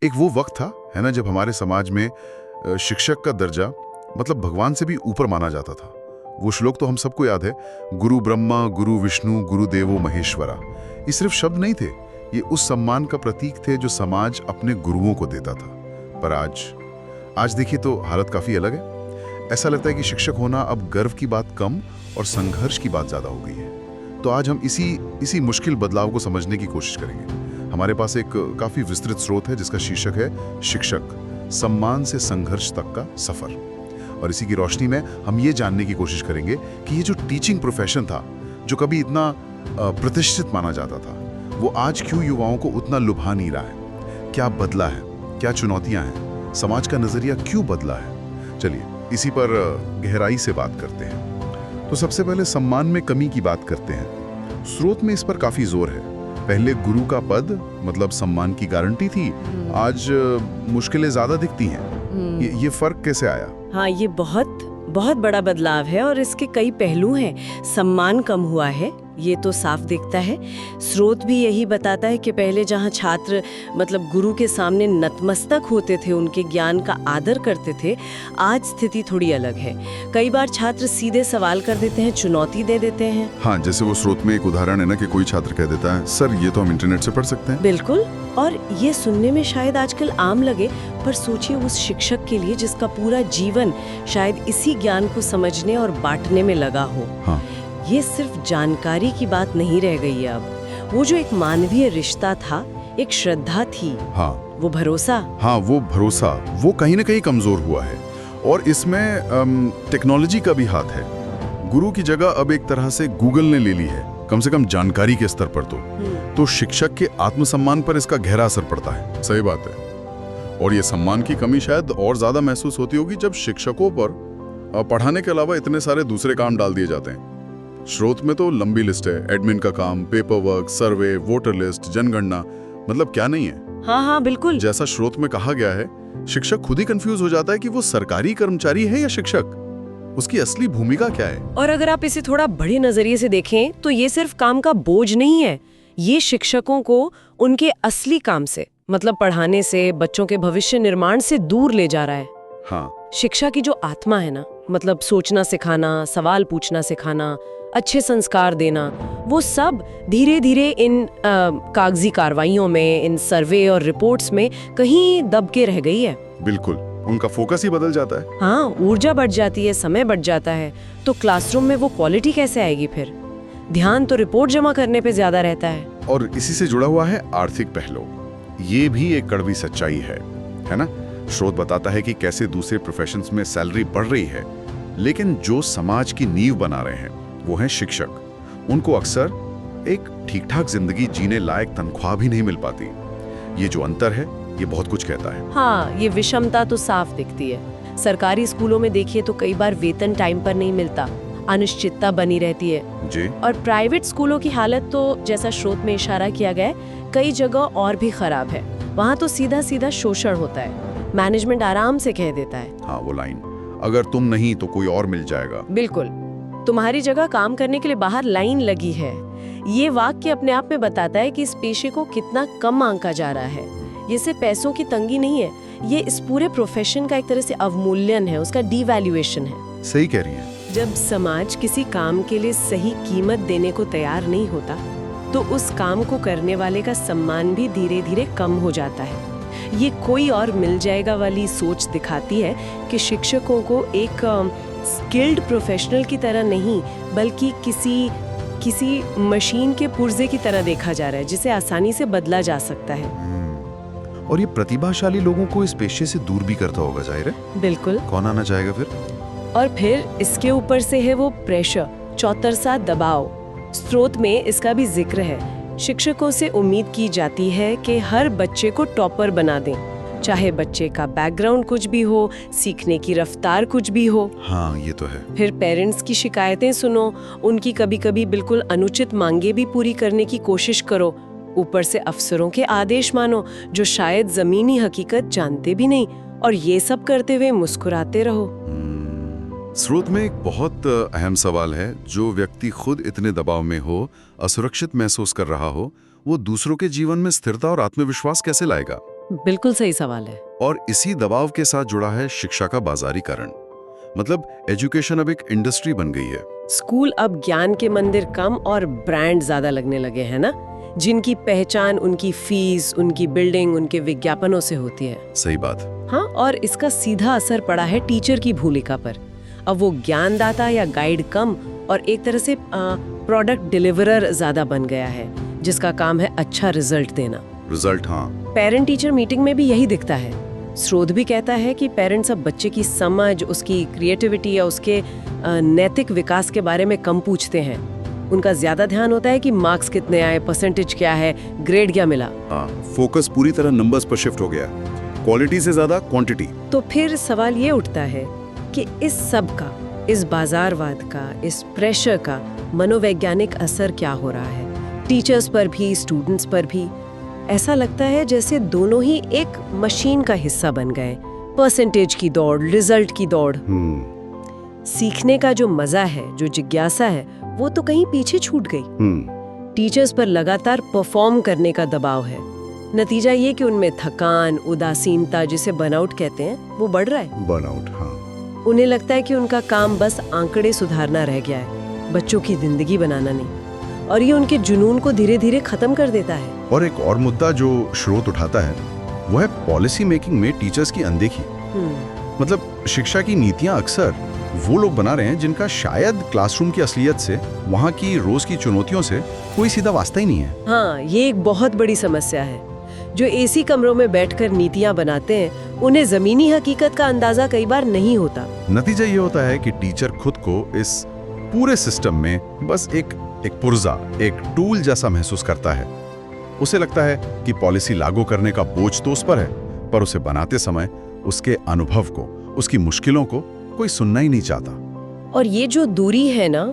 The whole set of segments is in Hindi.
एक वो वक्त था, है ना, जब हमारे समाज में शिक्षक का दर्जा मतलब भगवान से भी ऊपर माना जाता था। वो श्लोक तो हम सबको याद है, गुरु ब्रह्मा गुरु विष्णु गुरु देवो महेश्वरा। ये सिर्फ शब्द नहीं थे, ये उस सम्मान का प्रतीक थे जो समाज अपने गुरुओं को देता था। पर आज देखिए तो हालत काफी अलग है। ऐसा लगता है कि शिक्षक होना अब गर्व की बात कम और संघर्ष की बात ज्यादा हो गई है। तो आज हम इसी मुश्किल बदलाव को समझने की कोशिश करेंगे। हमारे पास एक काफी विस्तृत स्रोत है जिसका शीर्षक है शिक्षक, सम्मान से संघर्ष तक का सफर। और इसी की रोशनी में हम ये जानने की कोशिश करेंगे कि ये जो टीचिंग प्रोफेशन था, जो कभी इतना प्रतिष्ठित माना जाता था, वो आज क्यों युवाओं को उतना लुभा नहीं रहा है। क्या बदला है, क्या चुनौतियां हैं, समाज का नजरिया क्यों बदला है। चलिए इसी पर गहराई से बात करते हैं। तो सबसे पहले सम्मान में कमी की बात करते हैं। स्रोत में इस पर काफी जोर है। पहले गुरु का पद मतलब सम्मान की गारंटी थी, आज मुश्किलें ज्यादा दिखती हैं। ये फर्क कैसे आया? हाँ, ये बहुत बड़ा बदलाव है और इसके कई पहलू हैं। सम्मान कम हुआ है, ये तो साफ दिखता है। स्रोत भी यही बताता है कि पहले जहाँ छात्र मतलब गुरु के सामने नतमस्तक होते थे, उनके ज्ञान का आदर करते थे, आज स्थिति थोड़ी अलग है। कई बार छात्र सीधे सवाल कर देते हैं, चुनौती दे देते हैं। हाँ, जैसे वो स्रोत में एक उदाहरण है ना कि कोई छात्र कह देता है, सर ये तो हम इंटरनेट से पढ़ सकते हैं। बिल्कुल, और ये सुनने में शायद आजकल आम लगे, पर सोचिए उस शिक्षक के लिए जिसका पूरा जीवन शायद इसी ज्ञान को समझने और बांटने में लगा हो। हाँ। ये सिर्फ जानकारी की बात नहीं रह गई है अब। वो जो एक मानवीय रिश्ता था, एक श्रद्धा थी, हाँ, वो भरोसा, हाँ वो भरोसा, वो कहीं ना कहीं कमजोर हुआ है। और इसमें टेक्नोलॉजी का भी हाथ है। गुरु की जगह अब एक तरह से गूगल ने ले ली है, कम से कम जानकारी के स्तर पर तो शिक्षक के आत्मसम्मान पर इसका गहरा असर पड़ता है। सही बात है। और ये सम्मान की कमी शायद और ज्यादा महसूस होती होगी जब शिक्षकों पर पढ़ाने के अलावा इतने सारे दूसरे काम डाल दिए जाते हैं। स्रोत में तो लंबी लिस्ट है, एडमिन का काम, पेपर वर्क, सर्वे, वोटर लिस्ट, जनगणना, मतलब क्या नहीं है। हाँ बिल्कुल। जैसा स्रोत में कहा गया है, शिक्षक खुद ही कंफ्यूज हो जाता है कि वो सरकारी कर्मचारी है या शिक्षक, उसकी असली भूमिका क्या है। और अगर आप इसे थोड़ा बड़े नजरिए से देखें तो ये सिर्फ काम का बोझ नहीं है, ये शिक्षकों को उनके असली काम से मतलब पढ़ाने से, बच्चों के भविष्य निर्माण से दूर ले जा रहा है। हाँ, शिक्षा की जो आत्मा है ना, मतलब सोचना सिखाना, सवाल पूछना सिखाना, अच्छे संस्कार देना, वो सब धीरे धीरे इन कागजी कार्रवाइयों में, इन सर्वे और रिपोर्ट्स में कहीं दब के रह गई है। बिल्कुल, उनका फोकस ही बदल जाता है। हाँ, ऊर्जा बढ़ जाती है, समय बढ़ जाता है, तो क्लासरूम में वो क्वालिटी कैसे आएगी फिर? ध्यान तो रिपोर्ट जमा करने पे ज्यादा रहता है। और इसी से जुड़ा हुआ है आर्थिक पहलू। ये भी एक कड़वी सच्चाई है ना? स्रोत बताता है कि कैसे दूसरे प्रोफेशंस में सैलरी बढ़ रही है, लेकिन जो समाज की नींव बना रहे हैं वो हैं शिक्षक। उनको अक्सर एक ठीक ठाक जिंदगी जीने लायक तनख्वाह भी नहीं मिल पाती। ये जो अंतर है, ये बहुत कुछ कहता है। हाँ, ये विषमता तो साफ दिखती है। सरकारी स्कूलों में देखिए तो कई बार वेतन टाइम पर नहीं मिलता, अनिश्चितता बनी रहती है जी। और प्राइवेट स्कूलों की हालत तो जैसा स्रोत में इशारा किया गया है, कई जगह और भी खराब है। वहाँ तो सीधा सीधा शोषण होता है, मैनेजमेंट आराम से कह देता है, हाँ वो लाइन, अगर तुम नहीं तो कोई और मिल जाएगा। बिल्कुल, तुम्हारी जगह काम करने के लिए बाहर लाइन लगी है। ये वाक्य अपने आप में बताता है कि इस पेशे को कितना कम आंका जा रहा है। ये सिर्फ पैसों की तंगी नहीं है, ये इस पूरे प्रोफेशन का एक तरह से अवमूल्यन है, उसका डिवैल्यूएशन है। सही कह रही है। जब समाज किसी काम के लिए सही कीमत देने को तैयार नहीं होता, तो उस काम को करने वाले का सम्मान भी धीरे धीरे कम हो जाता है। ये कोई और मिल जाएगा वाली सोच दिखाती है कि शिक्षकों को एक स्किल्ड प्रोफेशनल की तरह नहीं, बल्कि किसी मशीन के पुर्जे की तरह देखा जा रहा है, जिसे आसानी से बदला जा सकता है। और ये प्रतिभाशाली लोगों को इस पेशे से दूर भी करता होगा, जाहिर है। बिल्कुल। कौन आना चाहेगा फिर? और फिर इसके ऊपर से है वो प्रेशर, चौतरसा दबाव। स्रोत में इसका भी जिक्र है। शिक्षकों से उम्मीद की जाती है कि हर बच्चे को टॉपर बना दें, चाहे बच्चे का बैकग्राउंड कुछ भी हो, सीखने की रफ्तार कुछ भी हो। हाँ, ये तो है। फिर पेरेंट्स की शिकायतें सुनो, उनकी कभी कभी बिल्कुल अनुचित मांगे भी पूरी करने की कोशिश करो, ऊपर से अफसरों के आदेश मानो जो शायद जमीनी हकीकत जानते भी नहीं, और ये सब करते हुए मुस्कुराते रहो। स्रोत में एक बहुत अहम सवाल है, जो व्यक्ति खुद इतने दबाव में हो, असुरक्षित महसूस कर रहा हो, वो दूसरों के जीवन में स्थिरता और आत्मविश्वास कैसे लाएगा? बिल्कुल सही सवाल है। और इसी दबाव के साथ जुड़ा है शिक्षा का बाजारीकरण। मतलब एजुकेशन अब एक इंडस्ट्री बन गई है। स्कूल अब ज्ञान के मंदिर कम और ब्रांड ज्यादा लगने लगे हैं ना, जिनकी पहचान उनकी फीस, उनकी बिल्डिंग, उनके विज्ञापनों से होती है। सही बात। हाँ, और इसका सीधा असर पड़ा है टीचर की भूमिका पर। अब वो ज्ञानदाता या गाइड कम और एक तरह से प्रोडक्ट डिलीवरर ज्यादा बन गया है, जिसका काम है अच्छा रिजल्ट देना। रिजल्ट, हाँ। पेरेंट टीचर मीटिंग में भी यही दिखता है। स्रोत भी कहता है कि पेरेंट्स अब बच्चे की समझ, उसकी क्रिएटिविटी या उसके नैतिक विकास के बारे में कम पूछते हैं। उनका ज्यादा ध्यान होता है कि मार्क्स कितने आए, परसेंटेज क्या है, ग्रेड क्या मिला। हाँ, फोकस पूरी तरह नंबर्स पर शिफ्ट हो गया, क्वालिटी से ज्यादा क्वांटिटी। तो फिर सवाल ये उठता है कि इस सब का, इस बाजारवाद का, इस प्रेशर का मनोवैज्ञानिक असर क्या हो रहा है, टीचर्स पर भी, स्टूडेंट्स पर भी। ऐसा लगता है जैसे दोनों ही एक मशीन का हिस्सा बन गए। परसेंटेज की दौड़, रिजल्ट की दौड़। सीखने का जो मजा है, जो जिज्ञासा है, वो तो कहीं पीछे छूट गई। टीचर्स पर लगातार परफॉर्म करने का दबाव है। नतीजा ये कि उनमें थकान, उदासीनता, जिसे बर्नआउट कहते हैं, वो बढ़ रहा है। बर्नआउट, हाँ। उन्हें लगता है कि उनका काम बस आंकड़े सुधारना रह गया है, बच्चों की जिंदगी बनाना नहीं। और ये उनके जुनून को धीरे धीरे खत्म कर देता है। और एक और मुद्दा जो स्रोत उठाता है वो है पॉलिसी मेकिंग में टीचर्स की अनदेखी। मतलब शिक्षा की नीतियां अक्सर वो लोग बना रहे हैं जिनका शायद क्लासरूम की असलियत से, वहाँ की रोज की चुनौतियों से कोई सीधा वास्ता ही नहीं है। हाँ, ये एक बहुत बड़ी समस्या है। जो एसी कमरों में बैठकर नीतियां बनाते हैं, उन्हें जमीनी हकीकत का अंदाजा कई बार नहीं होता। नतीजा ये होता है कि टीचर खुद को इस पूरे सिस्टम में बस एक पुर्जा, एक टूल जैसा महसूस करता है। उसे लगता है कि पॉलिसी लागू करने का बोझ तो उस पर है, पर उसे बनाते समय उसके अनुभव को, उसकी मुश्किलों को कोई सुनना ही नहीं चाहता। और ये जो दूरी है ना,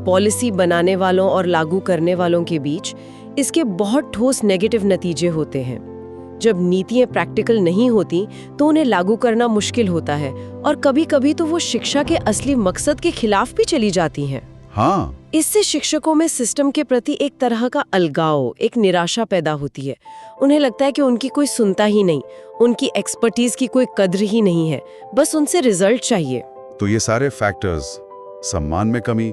पॉलिसी बनाने वालों और लागू करने वालों के बीच, इसके बहुत ठोस नेगेटिव नतीजे होते हैं। जब नीतियां प्रैक्टिकल नहीं होती तो उन्हें लागू करना मुश्किल होता है, और कभी-कभी तो वो शिक्षा के असली मकसद के खिलाफ भी चली जाती हैं। हाँ, इससे शिक्षकों में सिस्टम के प्रति एक तरह का अलगाव, एक निराशा पैदा होती है। उन्हें लगता है कि उनकी कोई सुनता ही नहीं, उनकी एक्सपर्टीज की कोई कद्र ही नहीं है, बस उनसे रिजल्ट चाहिए। तो ये सारे फैक्टर्स, सम्मान में कमी,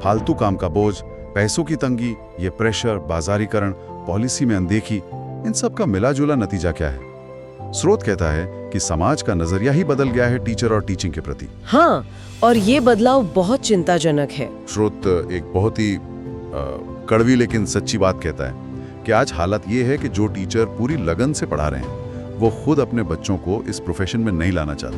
फालतू काम का बोझ, पैसों की तंगी, ये प्रेशर, बाजारीकरण, पॉलिसी में अनदेखी, इन सब का मिला जुला नतीजा क्या है? स्रोत कहता है कि समाज का नजरिया ही बदल गया है टीचर और टीचिंग के प्रति। हाँ, और ये बदलाव बहुत चिंताजनक है। स्रोत एक बहुत ही कड़वी लेकिन सच्ची बात कहता है कि आज हालत ये है कि जो टीचर पूरी लगन से पढ़ा रहे हैं, वो खुद अपने बच्चों को इस प्रोफेशन में नहीं लाना चाहते।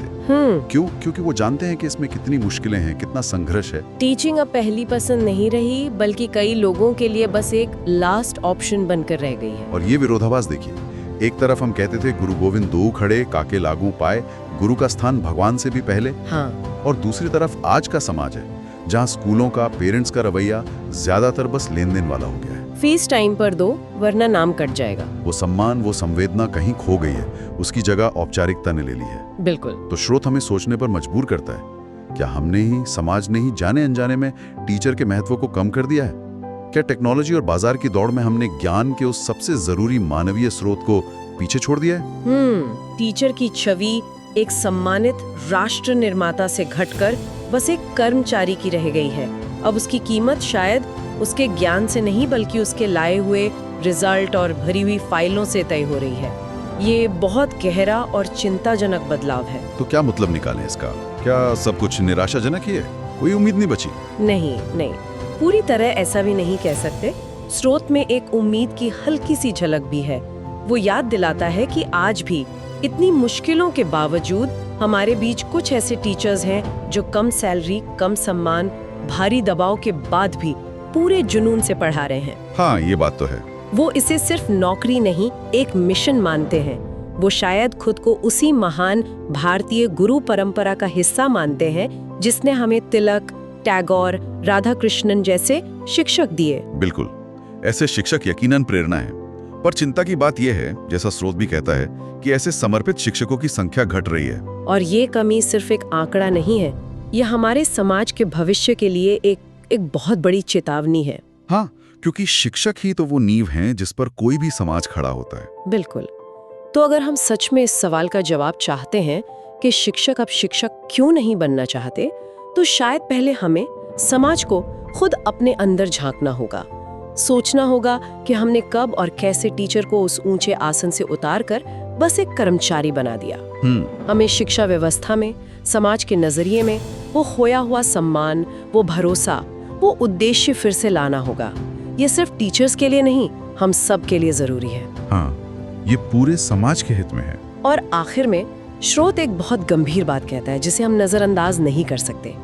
क्यों? क्योंकि वो जानते हैं कि इसमें कितनी मुश्किलें हैं, कितना संघर्ष है। टीचिंग अब पहली पसंद नहीं रही, बल्कि कई लोगों के लिए बस एक लास्ट ऑप्शन बनकर रह गई है। और ये विरोधाभास देखिए, एक तरफ हम कहते थे गुरु गोविंद दो खड़े, काके लागू पाए, गुरु का स्थान भगवान से भी पहले। हाँ। और दूसरी तरफ आज का समाज है जहाँ स्कूलों का, पेरेंट्स का रवैया ज्यादातर बस लेन देन वाला हो गया है। फीस टाइम पर दो, वरना नाम कट जाएगा। वो सम्मान, वो संवेदना कहीं खो गई है, उसकी जगह औपचारिकता ने ले ली है। बिल्कुल। तो स्रोत हमें सोचने पर मजबूर करता है, क्या हमने ही, समाज ने ही जाने अनजाने में टीचर के महत्व को कम कर दिया है? क्या टेक्नोलॉजी और बाजार की दौड़ में हमने ज्ञान के उस सबसे जरूरी मानवीय स्रोत को पीछे छोड़ दिया है? टीचर की छवि एक सम्मानित राष्ट्र निर्माता से घटकर बस एक कर्मचारी की रह गई है। अब उसकी कीमत शायद उसके ज्ञान से नहीं, बल्कि उसके लाए हुए रिजल्ट और भरी हुई फाइलों से तय हो रही है। ये बहुत गहरा और चिंताजनक बदलाव है। तो क्या मतलब निकालें इसका? क्या सब कुछ निराशाजनक ही है? कोई उम्मीद नहीं बची? नहीं, पूरी तरह ऐसा भी नहीं कह सकते। स्रोत में एक उम्मीद की हल्की सी झलक भी है। वो याद दिलाता है कि आज भी इतनी मुश्किलों के बावजूद हमारे बीच कुछ ऐसे टीचर्स हैं जो कम सैलरी, कम सम्मान, भारी दबाव के बाद भी पूरे जुनून से पढ़ा रहे हैं। हाँ, ये बात तो है। वो इसे सिर्फ नौकरी नहीं, एक मिशन मानते हैं। वो शायद खुद को उसी महान भारतीय गुरु परंपरा का हिस्सा मानते हैं जिसने हमें तिलक, टैगोर, राधा कृष्णन जैसे शिक्षक दिए। बिल्कुल, ऐसे शिक्षक यकीनन प्रेरणा है। पर चिंता की बात यह है, जैसा स्रोत भी कहता है, कि ऐसे समर्पित शिक्षकों की संख्या घट रही है। और ये कमी सिर्फ एक आंकड़ा नहीं है, ये हमारे समाज के भविष्य के लिए एक बहुत बड़ी चेतावनी है। हाँ, क्योंकि शिक्षक ही तो वो नींव हैं जिस पर कोई भी समाज खड़ा होता है। बिल्कुल। तो अगर हम सच में इस सवाल का जवाब चाहते हैं कि शिक्षक अब शिक्षक क्यों नहीं बनना चाहते, तो शायद पहले हमें समाज को खुद अपने अंदर झांकना होगा। सोचना होगा कि हमने कब और कैसे टीचर को उस ऊंचे आसन से उतारकर बस एक कर्मचारी बना दिया। हमें शिक्षा व्यवस्था में, समाज के नजरिए में वो खोया हुआ सम्मान, वो भरोसा, वो उद्देश्य फिर से लाना होगा। ये सिर्फ टीचर्स के लिए नहीं, हम सब के लिए जरूरी है। हाँ, ये पूरे समाज के हित में है। और आखिर में स्रोत एक बहुत गंभीर बात कहता है जिसे हम नजरअंदाज नहीं कर सकते।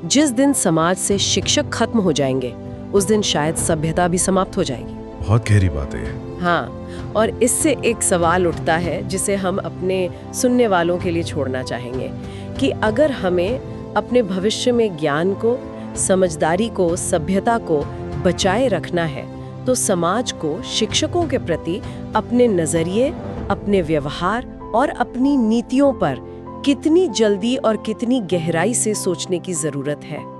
जिस दिन समाज से शिक्षक खत्म हो जाएंगे, उस दिन शायद सभ्यता भी समाप्त हो जाएगी। बहुत गहरी बात है। हाँ, और इससे एक सवाल उठता है जिसे हम अपने सुनने वालों के लिए छोड़ना चाहेंगे कि अगर हमें अपने भविष्य में ज्ञान को, समझदारी को, सभ्यता को बचाए रखना है, तो समाज को शिक्षकों के प्रति अपने नजरिए, अपने व्यवहार और अपनी नीतियों पर कितनी जल्दी और कितनी गहराई से सोचने की जरूरत है।